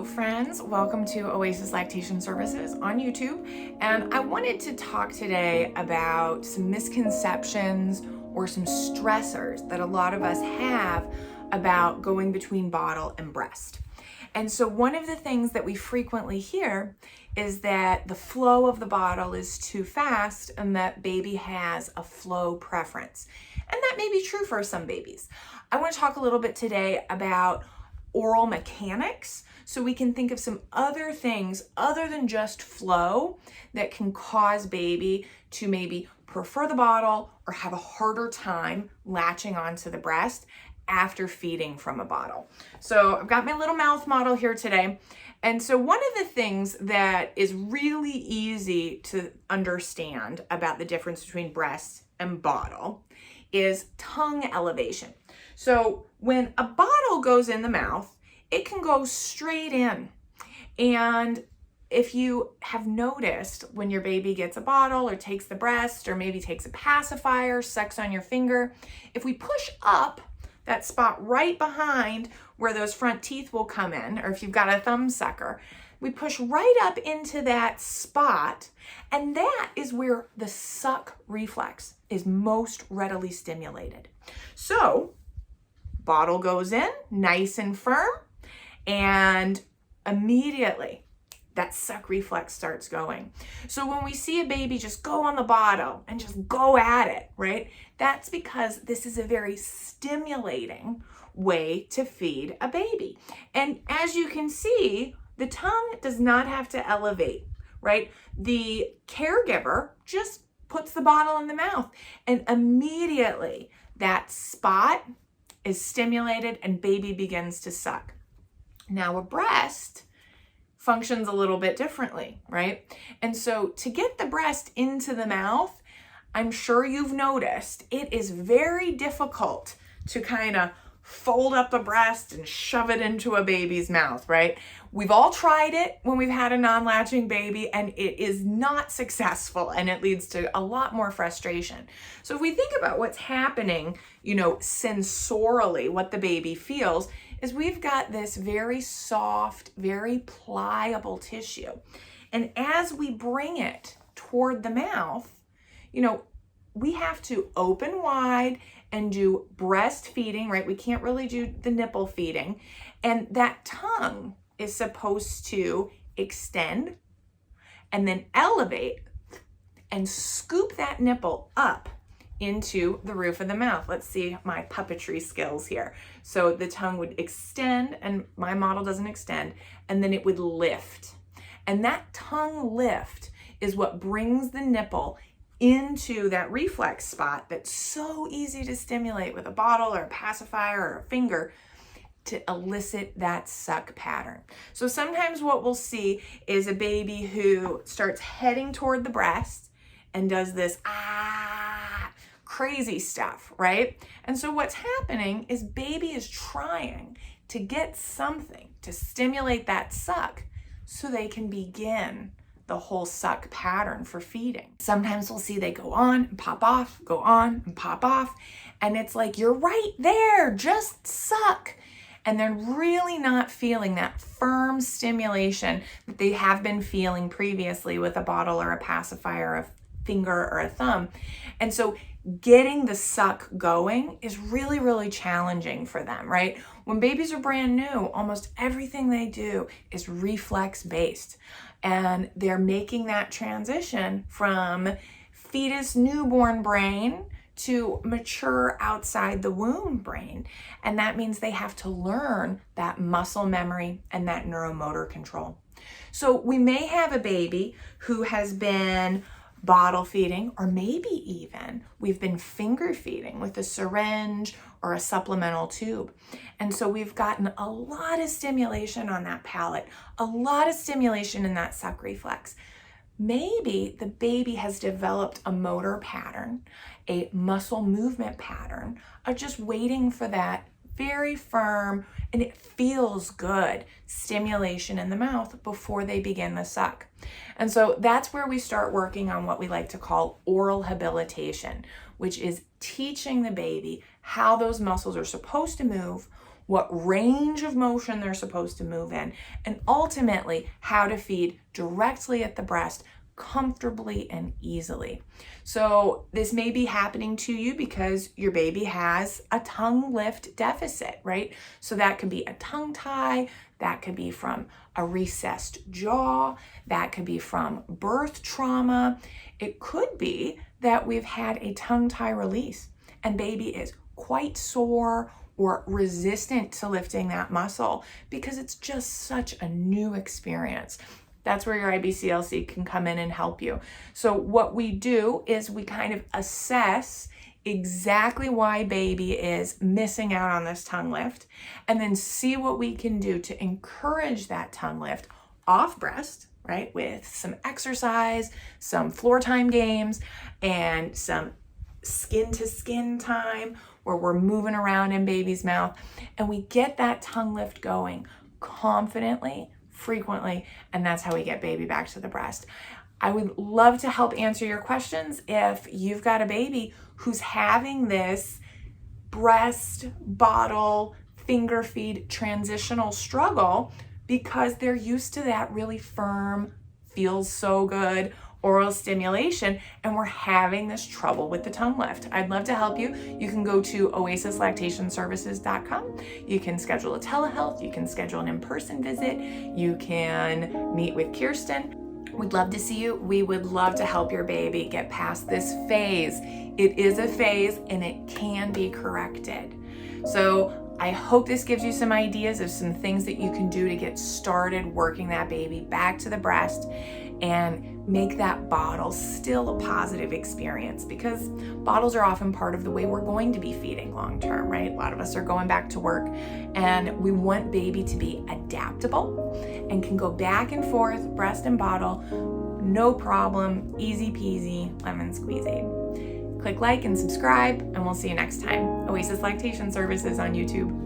friends, welcome to Oasis Lactation Services on YouTube, and I wanted to talk today about some misconceptions or some stressors that a lot of us have about going between bottle and breast. And so one of the things that we frequently hear is that the flow of the bottle is too fast and that baby has a flow preference. And that may be true for some babies. I want to talk a little bit today about oral mechanics, so we can think of some other things other than just flow that can cause baby to maybe prefer the bottle or have a harder time latching onto the breast after feeding from a bottle. So I've got my little mouth model here today. And so one of the things that is really easy to understand about the difference between breast and bottle is tongue elevation. So when a bottle goes in the mouth, it can go straight in. And if you have noticed when your baby gets a bottle or takes the breast or maybe takes a pacifier, sucks on your finger, if we push up that spot right behind where those front teeth will come in, or if you've got a thumb sucker, we push right up into that spot, and that is where the suck reflex is most readily stimulated. So bottle goes in nice and firm, and immediately that suck reflex starts going. So when we see a baby just go on the bottle and just go at it, right? That's because this is a very stimulating way to feed a baby. And as you can see, the tongue does not have to elevate, right? The caregiver just puts the bottle in the mouth and immediately that spot is stimulated and baby begins to suck. Now a breast functions a little bit differently, right? And so to get the breast into the mouth, I'm sure you've noticed it is very difficult to kind of fold up the breast and shove it into a baby's mouth, right? We've all tried it when we've had a non-latching baby and it is not successful and it leads to a lot more frustration. So if we think about what's happening, sensorially, what the baby feels, is we've got this very soft, very pliable tissue. And as we bring it toward the mouth, we have to open wide and do breastfeeding, right? We can't really do the nipple feeding. And that tongue is supposed to extend and then elevate and scoop that nipple up into the roof of the mouth. Let's see my puppetry skills here. So the tongue would extend, and my model doesn't extend, and then it would lift. And that tongue lift is what brings the nipple into that reflex spot that's so easy to stimulate with a bottle or a pacifier or a finger to elicit that suck pattern. So sometimes what we'll see is a baby who starts heading toward the breast and does this crazy stuff, right? And so what's happening is baby is trying to get something to stimulate that suck so they can begin the whole suck pattern for feeding. Sometimes we'll see they go on and pop off, go on and pop off, and it's like, you're right there, just suck. And they're really not feeling that firm stimulation that they have been feeling previously with a bottle or a pacifier, a finger or a thumb. And so getting the suck going is really, really challenging for them, right? When babies are brand new, almost everything they do is reflex based. And they're making that transition from fetus newborn brain to mature outside the womb brain. And that means they have to learn that muscle memory and that neuromotor control. So we may have a baby who has been bottle feeding, or maybe even we've been finger feeding with a syringe or a supplemental tube. And so we've gotten a lot of stimulation on that palate, a lot of stimulation in that suck reflex. Maybe the baby has developed a motor pattern, a muscle movement pattern of just waiting for that very firm, and it feels good, stimulation in the mouth before they begin the suck. And so that's where we start working on what we like to call oral habilitation, which is teaching the baby how those muscles are supposed to move, what range of motion they're supposed to move in, and ultimately how to feed directly at the breast comfortably and easily. So this may be happening to you because your baby has a tongue lift deficit, right? So that could be a tongue tie, that could be from a recessed jaw, that could be from birth trauma. It could be that we've had a tongue tie release and baby is quite sore or resistant to lifting that muscle because it's just such a new experience. That's where your IBCLC can come in and help you. So what we do is we kind of assess exactly why baby is missing out on this tongue lift, and then see what we can do to encourage that tongue lift off breast, right? With some exercise, some floor time games, and some skin to skin time where we're moving around in baby's mouth, and we get that tongue lift going confidently, frequently, and that's how we get baby back to the breast. I would love to help answer your questions if you've got a baby who's having this breast, bottle, finger feed transitional struggle because they're used to that really firm, feels so good oral stimulation, and we're having this trouble with the tongue lift. I'd love to help you. You can go to oasislactationservices.com. You can schedule a telehealth. You can schedule an in-person visit. You can meet with Kirsten. We'd love to see you. We would love to help your baby get past this phase. It is a phase and it can be corrected. So I hope this gives you some ideas of some things that you can do to get started working that baby back to the breast and make that bottle still a positive experience, because bottles are often part of the way we're going to be feeding long term, right? A lot of us are going back to work and we want baby to be adaptable and can go back and forth, breast and bottle, no problem, easy peasy, lemon squeezy. Click like and subscribe, and we'll see you next time. Oasis Lactation Services on YouTube.